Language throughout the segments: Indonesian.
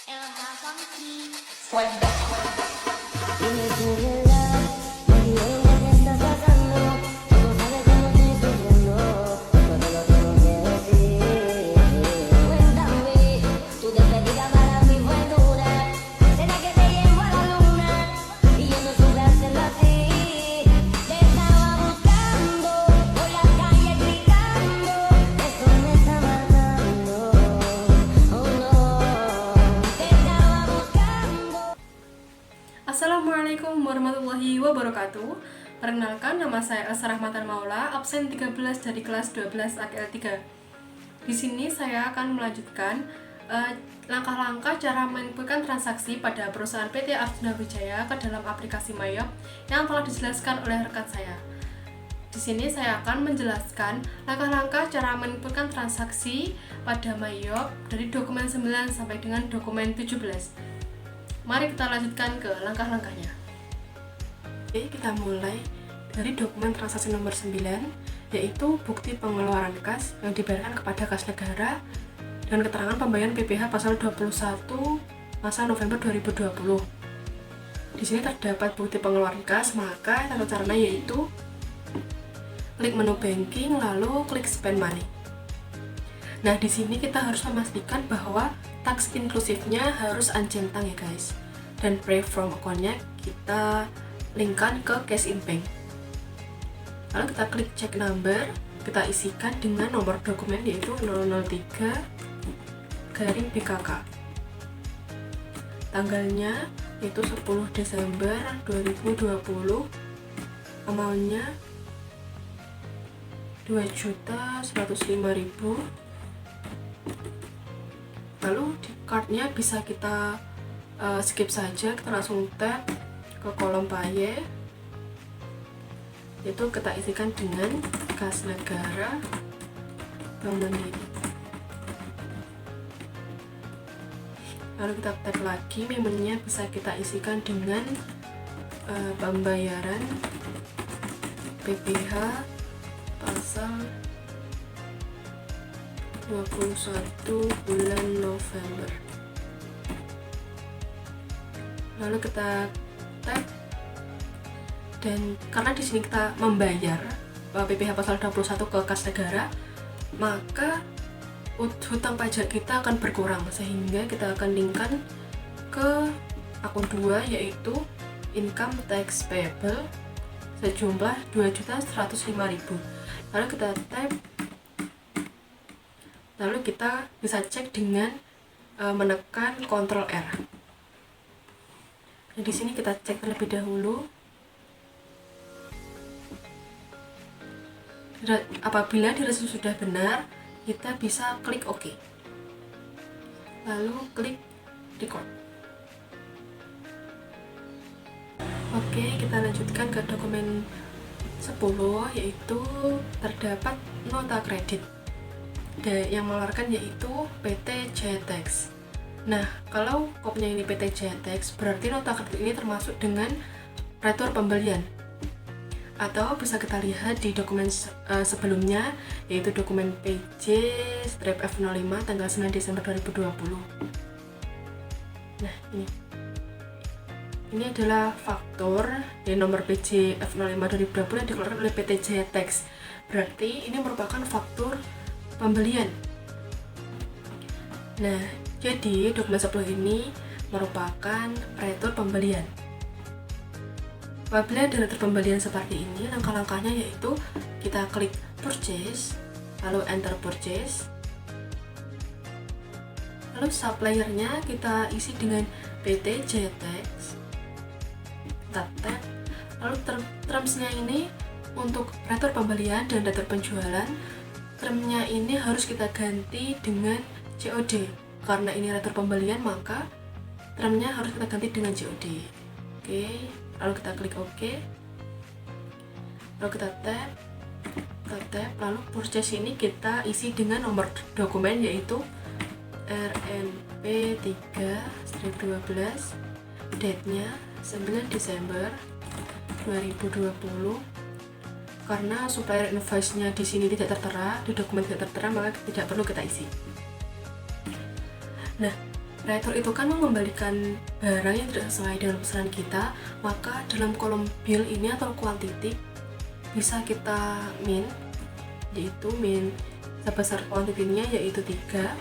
Dime tú, verdad, baby, dime qué estás pasando. Tú no sabes cómo estoy sufriendo, eso te lo tengo que decir. Cuéntame, tu despedida para mí fue dura. ¿Será que te llevo a la luna? Y yo no supe hacerlo así. Te estaba buscando por la calle gritando. Eso me está matando. Oh no, te estaba buscando. Assalamualaikum warahmatullahi wabarakatuh. Perkenalkan, nama saya Asra Rahmatan Maula, absen 13 dari kelas 12 AKL 3. Di sini saya akan melanjutkan langkah-langkah cara menginputkan transaksi pada perusahaan PT Arjuna Wijaya ke dalam aplikasi Mayop yang telah dijelaskan oleh rekan saya. Di sini saya akan menjelaskan langkah-langkah cara menginputkan transaksi pada Mayop dari dokumen 9 sampai dengan dokumen 17. Mari kita lanjutkan ke langkah-langkahnya. Oke, kita mulai dari dokumen transaksi nomor 9, yaitu bukti pengeluaran kas yang dibayarkan kepada kas negara dan keterangan pembayaran PPh pasal 21 masa November 2020. Di sini terdapat bukti pengeluaran kas, maka tata caranya yaitu klik menu banking lalu klik spend money. Nah, di sini kita harus memastikan bahwa tax inklusifnya harus uncentang ya guys. Dan pay from account-nya kita linkkan ke cash in bank. Lalu kita klik check number, kita isikan dengan nomor dokumen yaitu 003 garing BKK. Tanggalnya yaitu 10 Desember 2020. Amount-nya 2.105.000. Lalu di card-nya bisa kita skip saja, kita langsung tap ke kolom paye, itu kita isikan dengan kas negara Bank Mandiri. Lalu kita tap lagi, membernya bisa kita isikan dengan pembayaran PPh pasal 21 bulan November. Lalu kita tap, dan karena di sini kita membayar PPh pasal 21 ke kas negara, maka hutang pajak kita akan berkurang, sehingga kita akan linkkan ke akun 2 yaitu income tax payable sejumlah 2.105.000. Lalu kita tap, lalu kita bisa cek dengan menekan Ctrl R. Nah, di sini kita cek terlebih dahulu. Apabila dirasa sudah benar, kita bisa klik OK. Lalu klik record. Oke, kita lanjutkan ke dokumen 10, yaitu terdapat nota kredit yang mengeluarkan yaitu PT Jtex. Nah, kalau kopnya ini PT Jtex, berarti nota kredit ini termasuk dengan retur pembelian. Atau bisa kita lihat di dokumen sebelumnya, yaitu dokumen PJ-F05 tanggal 9 Desember 2020. Nah, ini adalah faktur dari nomor PJ-F05 2020 yang dikeluarkan oleh PT Jtex. Berarti ini merupakan faktur pembelian. Nah, jadi dokumen 10 ini merupakan retur pembelian. Apabila ada retur pembelian seperti ini, langkah-langkahnya yaitu kita klik purchase, lalu enter purchase. Lalu suppliernya kita isi dengan PT Jtex. Kita tap. Lalu termsnya ini untuk retur pembelian dan retur penjualan, termnya ini harus kita ganti dengan COD. Karena ini retur pembelian, maka termnya harus kita ganti dengan COD. Oke, lalu kita klik OK. Lalu kita tap, lalu purchase ini kita isi dengan nomor dokumen yaitu RNP 3-12, date-nya 9 Desember 2020. Karena supplier invoice-nya di sini tidak tertera, di dokumen tidak tertera, maka tidak perlu kita isi. Nah, Retur itu kan mengembalikan barang yang tidak sesuai dengan pesanan kita, maka dalam kolom bill ini atau quantity bisa kita min, yaitu min sebesar quantity-nya yaitu 3.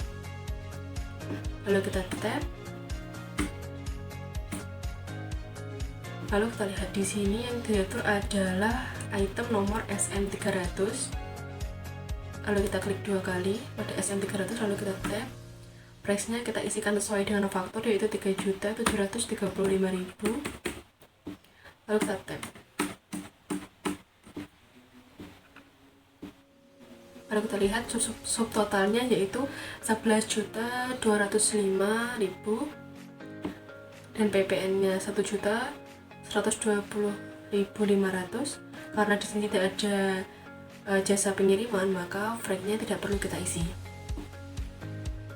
Lalu kita tab. Lalu kita lihat di sini yang diatur adalah item nomor SM300. Lalu kita klik 2 kali pada SM300, lalu kita tab. Price-nya kita isikan sesuai dengan faktor yaitu 3.735.000. Lalu kita tab. Lalu kita lihat subtotalnya yaitu 11.205.000 dan PPN-nya 1.120.500. Karena di sini tidak ada jasa pengiriman, maka freight-nya tidak perlu kita isi.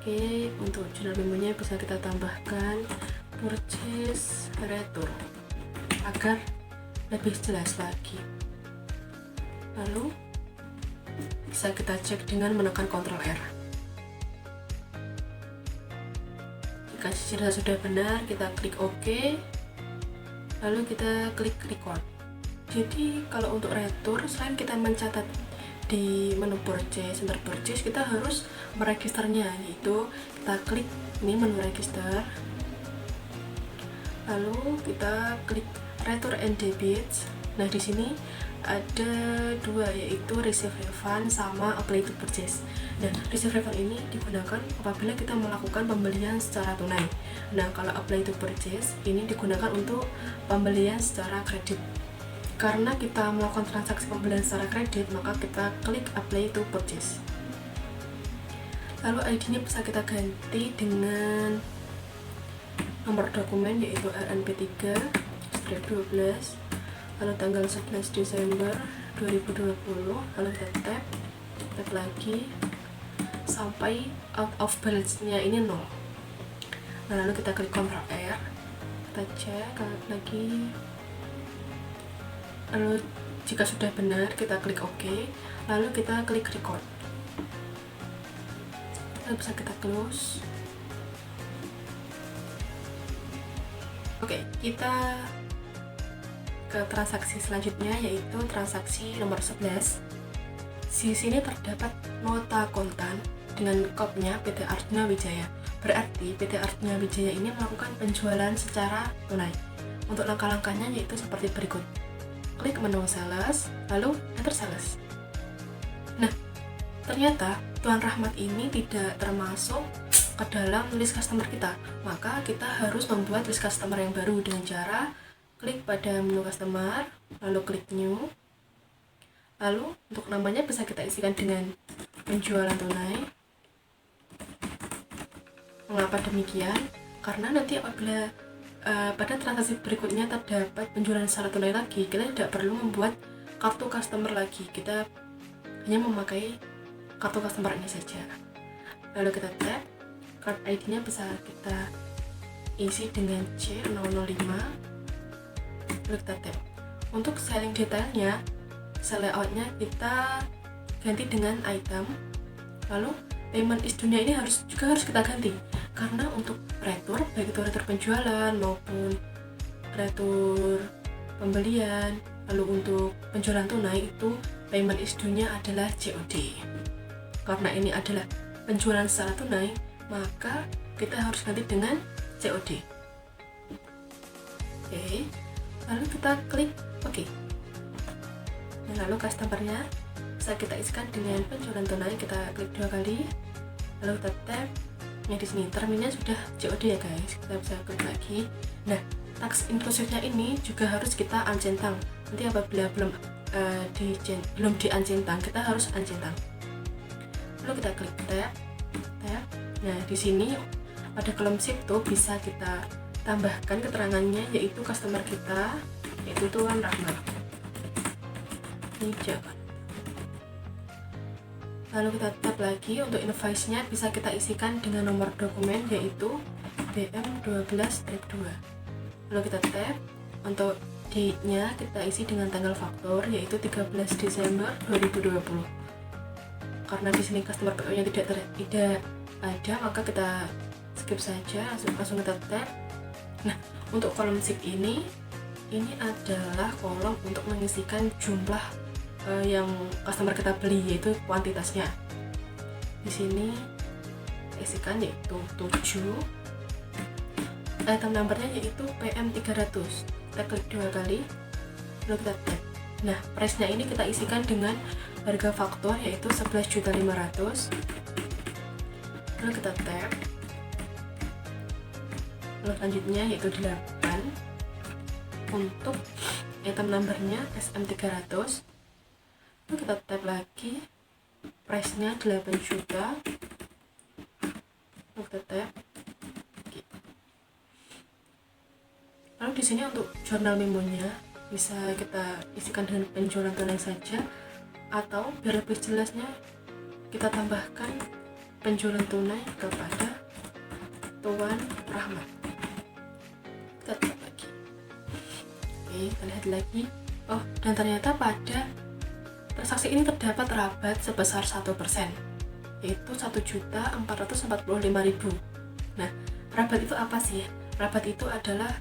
Oke, untuk jurnal memo-nya bisa kita tambahkan purchase retur agar lebih jelas lagi. Lalu bisa kita cek dengan menekan Ctrl R. Jika sudah benar, kita klik OK. Lalu kita klik record. Jadi kalau untuk retur, selain kita mencatat di menu purchase, center purchase, kita harus meregisternya, yaitu kita klik ini menu register, lalu kita klik retur and debits. Nah di sini ada dua, yaitu receive refund sama apply to purchase. Nah receive refund ini digunakan apabila kita melakukan pembelian secara tunai. Nah kalau apply to purchase ini digunakan untuk pembelian secara kredit. Karena kita melakukan transaksi pembelian secara kredit, maka kita klik apply to purchase. Lalu ID-nya bisa kita ganti dengan nomor dokumen yaitu RNP3 /12, lalu tanggal 11 Desember 2020, lalu kita tab lagi sampai out of balance-nya ini 0. Nah, lalu kita klik Ctrl R, kita cek lagi. Lalu jika sudah benar, kita klik OK, lalu kita klik record. Lalu bisa kita close. Oke, kita ke transaksi selanjutnya yaitu transaksi nomor 11. Di sini terdapat nota kontan dengan kodenya PT Arjuna Wijaya. Berarti PT Arjuna Wijaya ini melakukan penjualan secara tunai. Untuk langkah-langkahnya yaitu seperti berikut. Klik menu sales, lalu enter sales. Nah, ternyata Tuan Rahmat ini tidak termasuk ke dalam list customer kita. Maka kita harus membuat list customer yang baru dengan cara klik pada menu customer, lalu klik new. Lalu untuk namanya bisa kita isikan dengan penjualan tunai. Mengapa demikian? Karena nanti apabila pada transaksi berikutnya terdapat penjualan secara tunai lagi, kita tidak perlu membuat kartu customer lagi, kita hanya memakai kartu customer ini saja. Lalu kita tab, card ID-nya bisa kita isi dengan C005, lalu kita tab. Untuk selling detailnya, layoutnya kita ganti dengan item, lalu payment is dunia ini juga harus kita ganti. Karena untuk retur, baik itu retur penjualan maupun retur pembelian, lalu untuk penjualan tunai itu payment is due-nya adalah COD. Karena ini adalah penjualan secara tunai, maka kita harus ganti dengan COD. Oke, lalu kita klik OK. Dan lalu customer-nya bisa kita isikan dengan penjualan tunai, kita klik 2 kali, lalu kita tab. Di sini terminnya sudah COD ya guys, kita bisa klik lagi. Nah, tax inklusifnya ini juga harus kita uncentang. Nanti apabila belum di-uncentang, kita harus uncentang. Lalu kita klik tab. Nah, di sini pada kolom situ bisa kita tambahkan keterangannya, yaitu customer kita, yaitu Tuan Rahmat. Ini jangan. Lalu kita tab lagi, untuk invoice-nya bisa kita isikan dengan nomor dokumen yaitu BM12-2. Lalu kita tab, untuk date-nya kita isi dengan tanggal faktor yaitu 13 Desember 2020. Karena di sini customer PO-nya tidak ada, maka kita skip skip saja, langsung kita tap. Nah, untuk kolom sheet ini adalah kolom untuk mengisikan jumlah yang customer kita beli, yaitu kuantitasnya. Di sini isikan yaitu 7, item numbernya yaitu PM300. Kita klik 2 kali, lalu kita tap. Nah, price-nya ini kita isikan dengan harga faktur yaitu 11.500.000. Lalu kita tap. Lalu selanjutnya yaitu 8. Untuk item numbernya SM300. Lalu kita tap lagi, price-nya 8 juta. Lalu kita tap. Lalu di sini untuk jurnal memonya bisa kita isikan dengan penjualan tunai saja, atau biar lebih jelasnya kita tambahkan penjualan tunai kepada Tuan Rahmat. Kita tap lagi. Oke, kita lihat lagi. Oh, dan ternyata pada transaksi ini terdapat rabat sebesar 1%, yaitu 1.445.000. Nah, rabat itu apa sih? Rabat itu adalah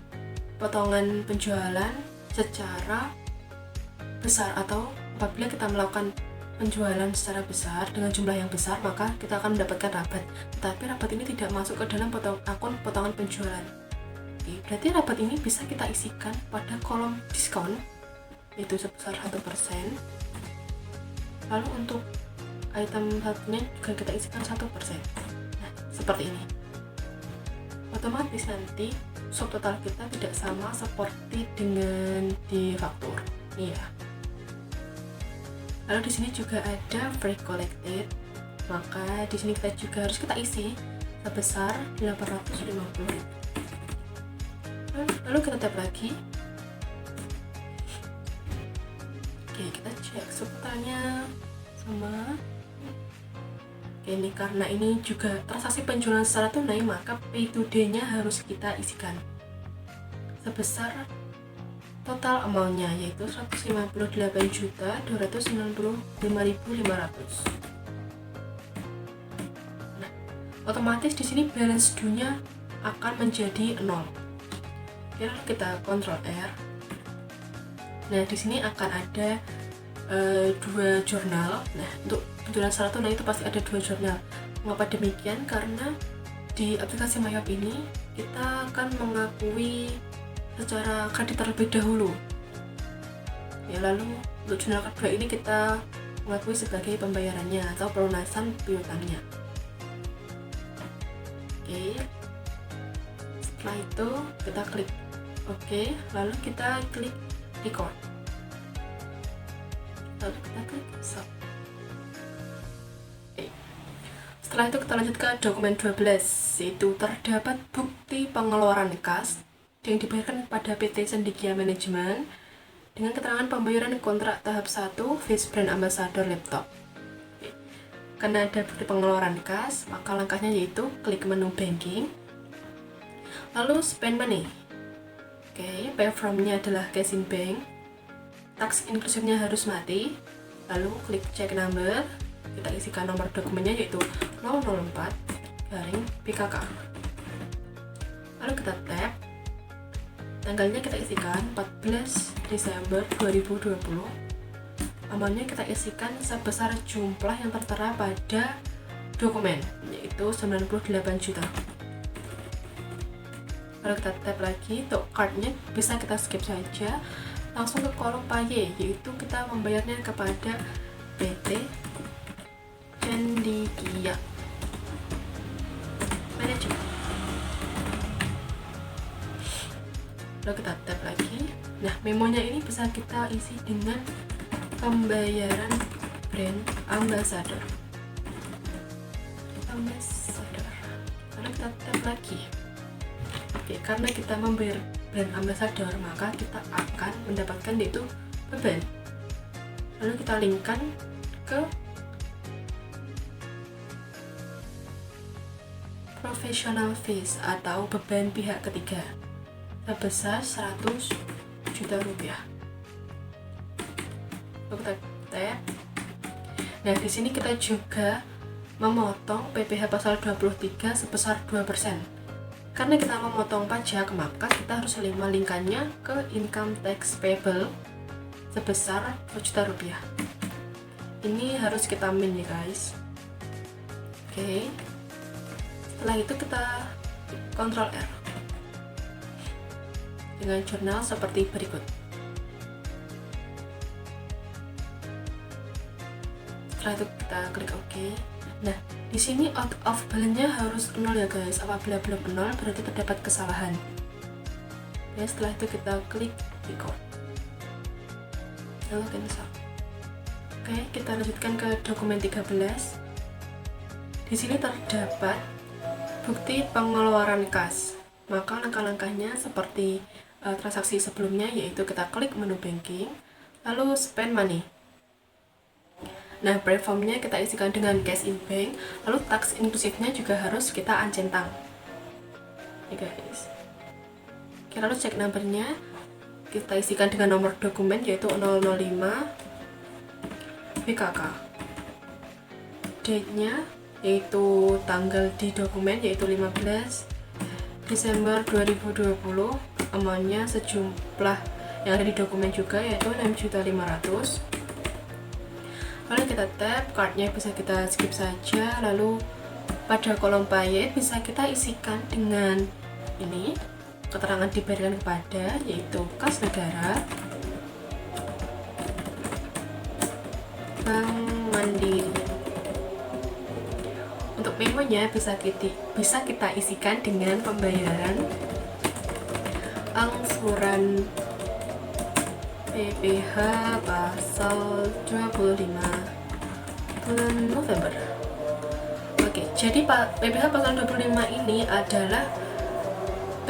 potongan penjualan secara besar, atau apabila kita melakukan penjualan secara besar dengan jumlah yang besar, maka kita akan mendapatkan rabat. Tetapi rabat ini tidak masuk ke dalam akun potongan penjualan. Oke, berarti rabat ini bisa kita isikan pada kolom diskon, yaitu sebesar 1%. Lalu untuk item satunya juga kita isikan 1%. Nah, seperti ini. Otomatis nanti subtotal kita tidak sama seperti dengan di faktur. Iya. Lalu di sini juga ada free collected, maka di sini kita juga harus kita isi sebesar 850.000. Lalu kita tap lagi. Oke, kita cek subtotalnya sama. Oke, ini karena ini juga transaksi penjualan secara tunai, maka P2D-nya harus kita isikan sebesar total amount-nya, yaitu 158.295.500. Nah, otomatis di sini balance due-nya akan menjadi 0. Oke, lalu kita Ctrl R. Nah, di sini akan ada 2 jurnal. Nah, untuk penjualan secara tunai itu pasti ada 2 jurnal. Mengapa demikian? Karena di aplikasi MyHub ini kita akan mengakui secara kredit terlebih dahulu. Ya, lalu untuk jurnal kedua ini kita mengakui sebagai pembayarannya atau pelunasan piutangnya. Oke. Setelah itu kita klik OK, lalu kita klik record. Lalu kita klik stop. Setelah itu kita lanjut ke dokumen 12, yaitu terdapat bukti pengeluaran kas yang dibayarkan pada PT Cendekia Management dengan keterangan pembayaran kontrak tahap 1 Face Brand Ambassador Laptop. Karena ada bukti pengeluaran kas, maka langkahnya yaitu klik menu banking, lalu spend money. Oke, pay from-nya adalah cash in bank, tax inklusifnya harus mati, lalu klik check number, kita isikan nomor dokumennya yaitu 004-PKK. Lalu kita tap, tanggalnya kita isikan 14 Desember 2020, amountnya kita isikan sebesar jumlah yang tertera pada dokumen, yaitu 98 juta. Lalu kita tap lagi, untuk cardnya bisa kita skip saja, langsung ke kolom pay, yaitu kita membayarnya kepada PT Cendekia Management. Lalu kita tap lagi. Nah, memonya ini bisa kita isi dengan pembayaran brand ambassador. Lalu kita tap lagi. Oke, karena kita membayar brand ambassador, maka kita akan mendapatkan yaitu beban. Lalu kita linkkan ke professional fees atau beban pihak ketiga sebesar 100 juta rupiah. Lalu kita tap. Nah, di sini kita juga memotong PPh pasal 23 sebesar 2%. Karena kita memotong pajak, maka kita harus melingkannya ke income tax payable sebesar Rp1 juta. Ini harus kita min ya guys. Oke. Setelah itu kita Ctrl R dengan jurnal seperti berikut. Setelah itu kita klik OK. Nah, di sini out of balance-nya harus 0 ya guys. Apabila belum 0 berarti terdapat kesalahan. Ya, setelah itu kita klik record. Lalu cancel. Oke, kita lanjutkan ke dokumen 13. Di sini terdapat bukti pengeluaran kas. Maka langkah-langkahnya seperti transaksi sebelumnya, yaitu kita klik menu banking, lalu spend money. Nah, platformnya kita isikan dengan cash in bank, lalu tax inklusifnya juga harus kita uncentang. Ya guys. Oke, lalu cek numbernya kita isikan dengan nomor dokumen yaitu 005 BKK. Date-nya yaitu tanggal di dokumen yaitu 15 Desember 2020. Amount-nya sejumlah yang ada di dokumen juga yaitu 6.500.000. Lalu kita tap, card-nya bisa kita skip saja. Lalu pada kolom payet bisa kita isikan dengan ini keterangan diberikan kepada, yaitu kas negara, Bank Mandiri. Untuk memonya bisa kita isikan dengan pembayaran angsuran PPh pasal 25 bulan November. Oke, jadi PPh pasal 25 ini adalah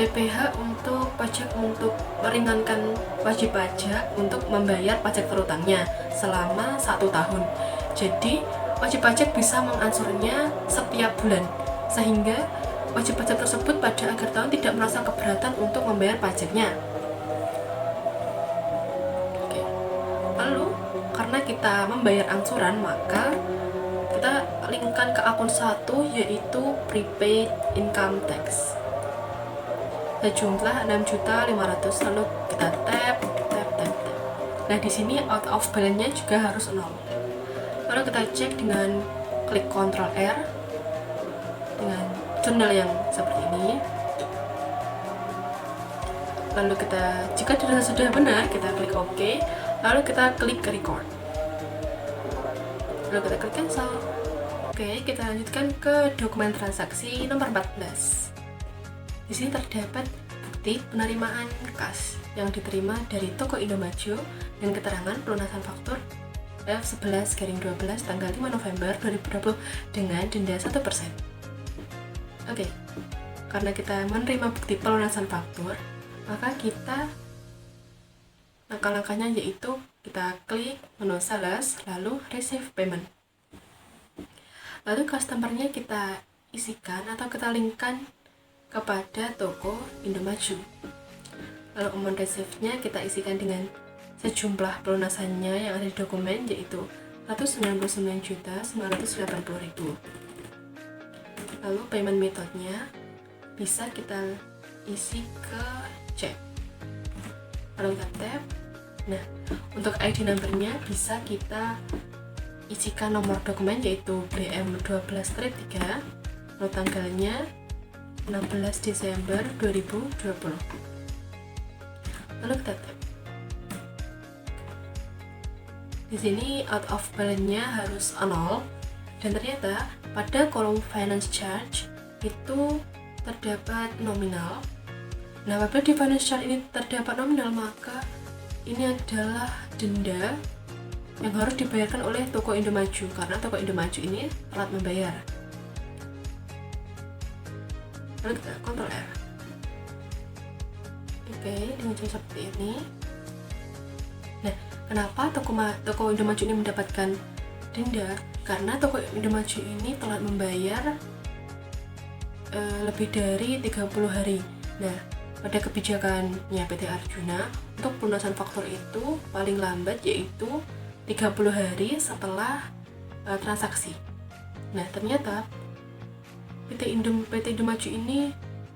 PPh untuk pajak untuk meringankan wajib pajak untuk membayar pajak terutangnya selama 1 tahun. Jadi wajib pajak bisa mengangsurnya setiap bulan, sehingga wajib pajak tersebut pada akhir tahun tidak merasa keberatan untuk membayar pajaknya. Oke. Lalu karena kita membayar angsuran, maka kita linkkan ke akun 1 yaitu prepaid income tax. Sejumlah 6.500.000. Lalu kita tap. Nah, di sini out of balance-nya juga harus 0. Lalu kita cek dengan klik Ctrl R dengan jurnal yang seperti ini. Lalu kita, jika sudah benar, kita klik OK. Lalu kita klik record. Lalu kita klik cancel. Oke, kita lanjutkan ke dokumen transaksi nomor 14. Di sini terdapat bukti penerimaan kas yang diterima dari toko Indomaju dan keterangan pelunasan faktur F11-12 tanggal 5 November 2020 dengan denda 1%. Oke, karena kita menerima bukti pelunasan faktur, maka kita langkah-langkahnya yaitu kita klik menu sales, lalu receive payment. Lalu customer-nya kita isikan atau kita linkkan kepada toko Indomaju. Lalu amount receive-nya kita isikan dengan sejumlah pelunasannya yang ada di dokumen yaitu 199.980.000. Lalu payment metode-nya bisa kita isi ke cek. Lalu kita tap. Nah, untuk ID number-nya bisa kita isikan nomor dokumen yaitu BM12-3, lalu tanggalnya 16 Desember 2020. Lalu kita tap. Di sini out of balance-nya harus 0 dan ternyata pada kolom finance charge itu terdapat nominal. Nah, apabila di finance charge ini terdapat nominal, maka ini adalah denda yang harus dibayarkan oleh toko Indomaju karena toko Indomaju ini telat membayar. Lalu kita Ctrl R. Oke, dengan cara seperti ini. Nah, kenapa toko Indomaju ini mendapatkan denda? Karena toko Indomaju ini telat membayar lebih dari 30 hari. Nah, pada kebijakannya PT Arjuna, untuk pelunasan faktur itu paling lambat yaitu 30 hari setelah transaksi. Nah, ternyata PT Indomaju ini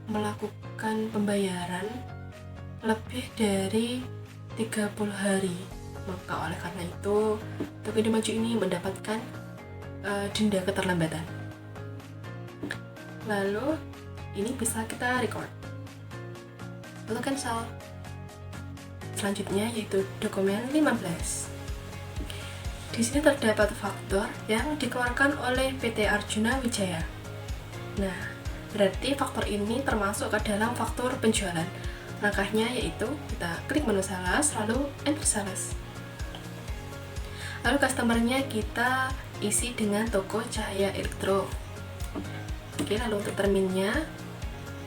melakukan pembayaran lebih dari 30 hari. Maka oleh karena itu, Tokopedia Maju ini mendapatkan denda keterlambatan. Lalu ini bisa kita record. Lalu cancel. Selanjutnya yaitu dokumen 15. Di sini terdapat faktur yang dikeluarkan oleh PT Arjuna Wijaya. Nah, berarti faktur ini termasuk ke dalam faktur penjualan. Langkahnya yaitu kita klik menu sales, lalu enter sales. Lalu customernya kita isi dengan toko Cahaya Elektro. Oke, lalu untuk terminnya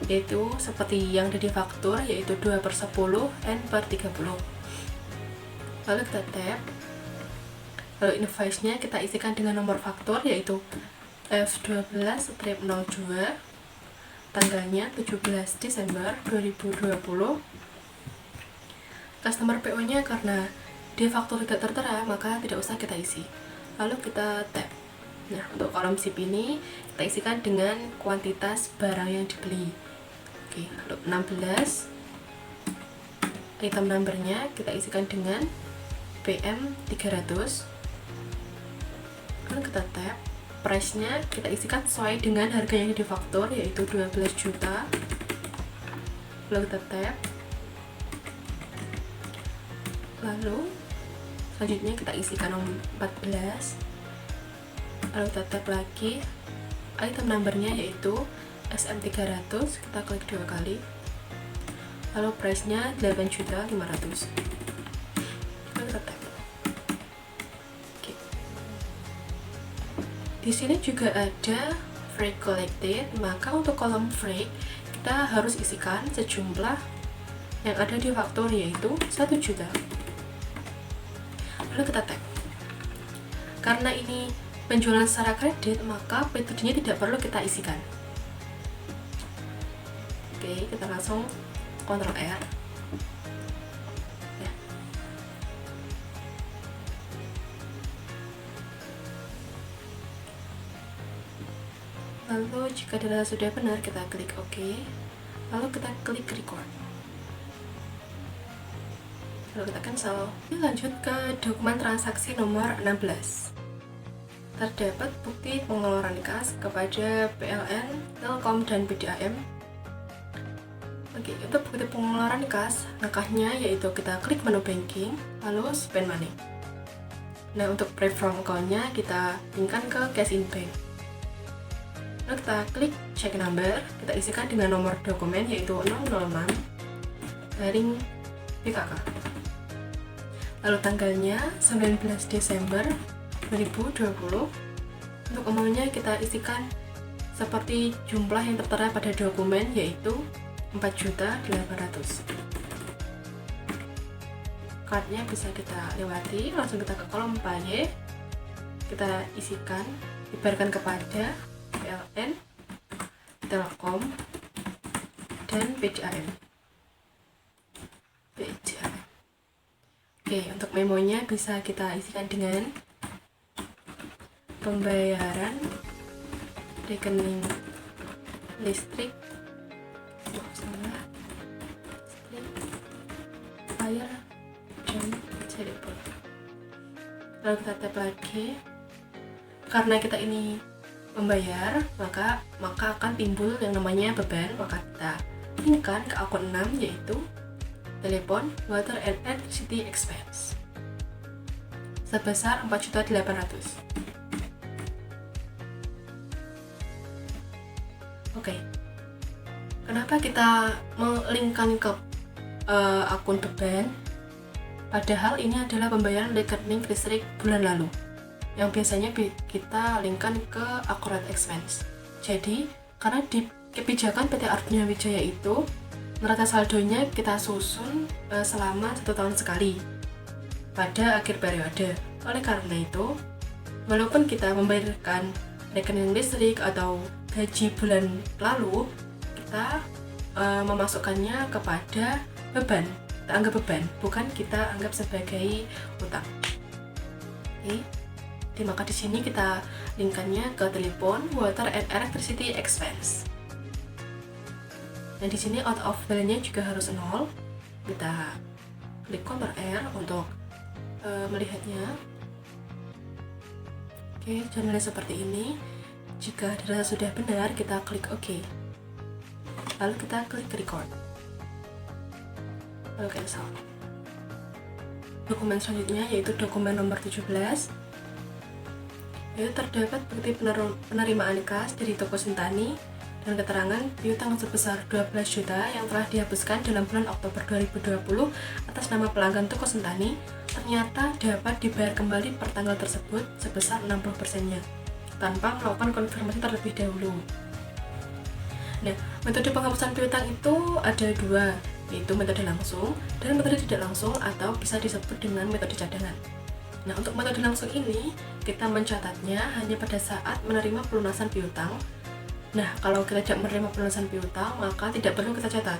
yaitu seperti yang ada di faktur, yaitu 2/10 N/30. Lalu kita tap. Lalu invoice-nya kita isikan dengan nomor faktur, yaitu F12-02, tanggalnya 17 Desember 2020. Customer PO-nya karena di faktur tidak tertera, maka tidak usah kita isi. Lalu kita tap. Nah, untuk kolom SIP ini kita isikan dengan kuantitas barang yang dibeli. Oke, lalu 16. Item number-nya kita isikan dengan PM 300. Lalu kita tap. Price-nya kita isikan sesuai dengan harga yang di faktur, yaitu 12 juta. Lalu kita tap. Lalu selanjutnya kita isikan nomor 14. Lalu kita tap lagi. Item number-nya yaitu SM300, kita klik 2 kali. Lalu price-nya 8.500.000. Lalu kita tap. Oke. Di sini juga ada freight collected, maka untuk kolom freight kita harus isikan sejumlah yang ada di faktur, yaitu 1 juta. Lalu kita tap. Karena ini penjualan secara kredit, maka metodenya tidak perlu kita isikan. Oke, kita langsung Ctrl R. Ya. Lalu jika data sudah benar, kita klik OK. Lalu kita klik record. Lalu kita cancel. Lanjut ke dokumen transaksi nomor 16. Terdapat bukti pengeluaran kas kepada PLN, Telkom, dan PDAM. Oke, untuk bukti pengeluaran kas, langkahnya yaitu kita klik menu banking, lalu spend money. Nah, untuk pay from account-nya kita linkkan ke cash in bank. Lalu kita klik check number, kita isikan dengan nomor dokumen yaitu 006/PKK. Lalu tanggalnya 19 Desember 2020. Untuk amount-nya kita isikan seperti jumlah yang tertera pada dokumen, yaitu 4.800.000. Card-nya bisa kita lewati, langsung kita ke kolom pay. Kita isikan, dibayarkan kepada PLN, Telkom, dan PDAM. Oke, untuk memonya bisa kita isikan dengan pembayaran rekening listrik, air, dan telepon. Lalu kita tap lagi. Karena kita ini membayar, maka akan timbul yang namanya beban, maka kita linkkan ke akun 6, yaitu telepon, water and electricity expense sebesar 4.800.000. Oke. Kenapa kita melinkkan ke akun beban? Padahal ini adalah pembayaran rekening listrik bulan lalu, yang biasanya kita linkkan ke accurate expense. Jadi, karena di kebijakan PT Arjuna Wijaya itu neraca saldonya kita susun selama 1 tahun sekali pada akhir periode. Oleh karena itu, walaupun kita membayarkan rekening listrik atau gaji bulan lalu, kita memasukkannya kepada beban. Kita anggap beban, bukan kita anggap sebagai utang. Oke. Jadi, maka di sini kita linkkannya ke telepon, water and electricity expense. Nah, di sini out of value-nya juga harus 0. Kita klik Ctrl R untuk melihatnya. Oke, jurnalnya seperti ini. Jika dirasa sudah benar, kita klik OK. Lalu kita klik record. Lalu cancel. Dokumen selanjutnya yaitu dokumen nomor 17. Yaitu terdapat bukti penerimaan kas dari toko Sentani dan keterangan piutang sebesar 12 juta yang telah dihapuskan dalam bulan Oktober 2020 atas nama pelanggan toko Sentani ternyata dapat dibayar kembali per tanggal tersebut sebesar 60%-nya tanpa melakukan konfirmasi terlebih dahulu. Nah, metode penghapusan piutang itu ada dua, yaitu metode langsung dan metode tidak langsung atau bisa disebut dengan metode cadangan. Nah, untuk metode langsung ini kita mencatatnya hanya pada saat menerima pelunasan piutang. Nah, kalau kita tidak menerima pelunasan piutang, maka tidak perlu kita catat.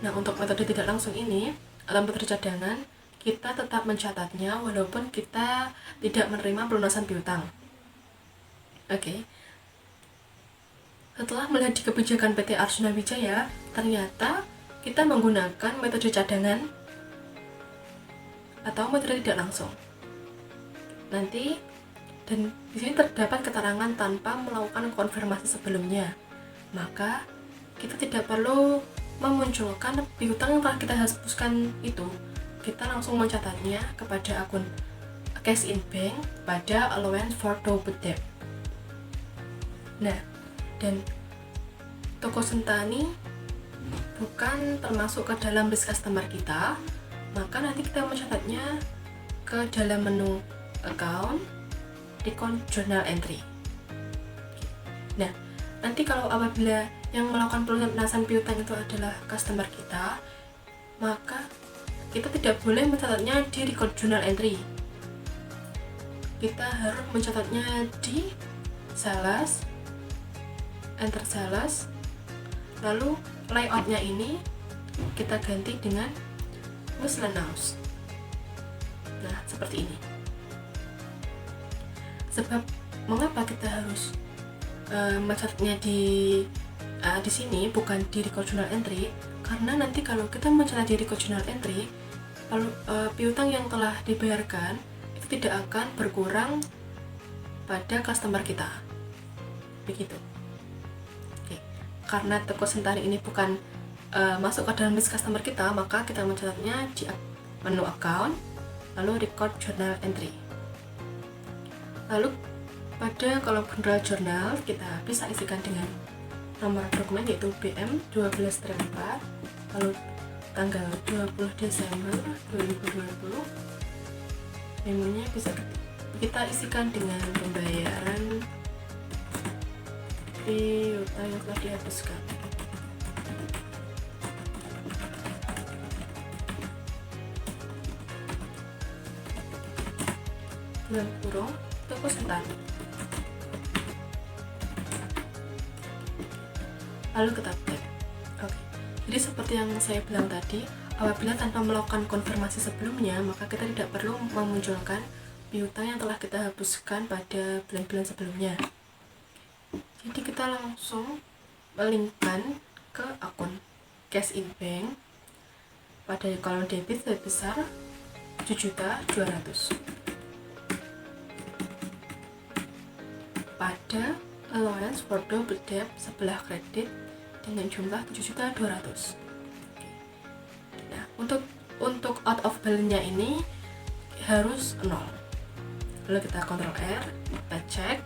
Nah, untuk metode tidak langsung ini atau metode cadangan, kita tetap mencatatnya walaupun kita tidak menerima pelunasan piutang. Oke. Setelah melihat di kebijakan PT Arjuna Wijaya, ternyata kita menggunakan metode cadangan atau metode tidak langsung. Nanti dan di sini terdapat keterangan tanpa melakukan konfirmasi sebelumnya. Maka kita tidak perlu memunculkan piutang yang telah kita hapuskan itu. Kita langsung mencatatnya kepada akun cash in bank pada allowance for double debt. Nah, dan toko Sentani bukan termasuk ke dalam list customer kita, maka nanti kita mencatatnya ke dalam menu account, record journal entry. Nah, nanti kalau apabila yang melakukan pelunasan piutang itu adalah customer kita, maka kita tidak boleh mencatatnya di record journal entry. Kita harus mencatatnya di sales, enter sales, lalu layoutnya ini kita ganti dengan miscellaneous. Nah, seperti ini. Sebab mengapa kita harus mencatatnya di sini bukan di record journal entry? Karena nanti kalau kita mencatat di record journal entry, piutang yang telah dibayarkan itu tidak akan berkurang pada customer kita. Begitu. Oke. Karena toko Sentani ini bukan masuk ke dalam list customer kita, maka kita mencatatnya di menu account, lalu record journal entry. Lalu pada kolom general journal kita bisa isikan dengan nomor dokumen yaitu BM 12-4, lalu tanggal 20 Desember 2020. Memonya bisa kita isikan dengan pembayaran piutang yang telah dihapuskan. Dalam kurung toko Sentani. Lalu kita tag. Oke. Jadi seperti yang saya bilang tadi, apabila tanpa melakukan konfirmasi sebelumnya, maka kita tidak perlu memunculkan piutang yang telah kita hapuskan pada bulan-bulan sebelumnya. Jadi kita langsung melinkkan ke akun cash in bank pada kolom debit sebesar 7.200.000. Pada allowance for double debt sebelah kredit dengan jumlah 7.200.000. Nah, untuk out of balance-nya ini harus 0. Lalu kita Ctrl R, kita cek.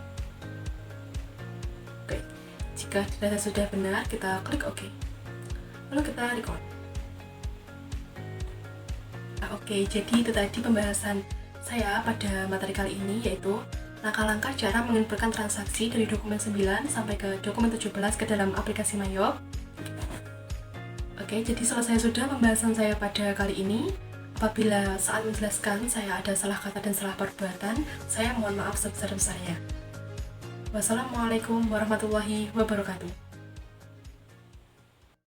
Oke. Jika data sudah benar, kita klik OK. Lalu kita record. Oke, jadi itu tadi pembahasan saya pada materi kali ini, yaitu langkah-langkah cara menginputkan transaksi dari dokumen 9 sampai ke dokumen 17 ke dalam aplikasi Mayop. Oke, jadi selesai sudah pembahasan saya pada kali ini. Apabila saat menjelaskan saya ada salah kata dan salah perbuatan, saya mohon maaf sebesar-besarnya. Wassalamualaikum warahmatullahi wabarakatuh.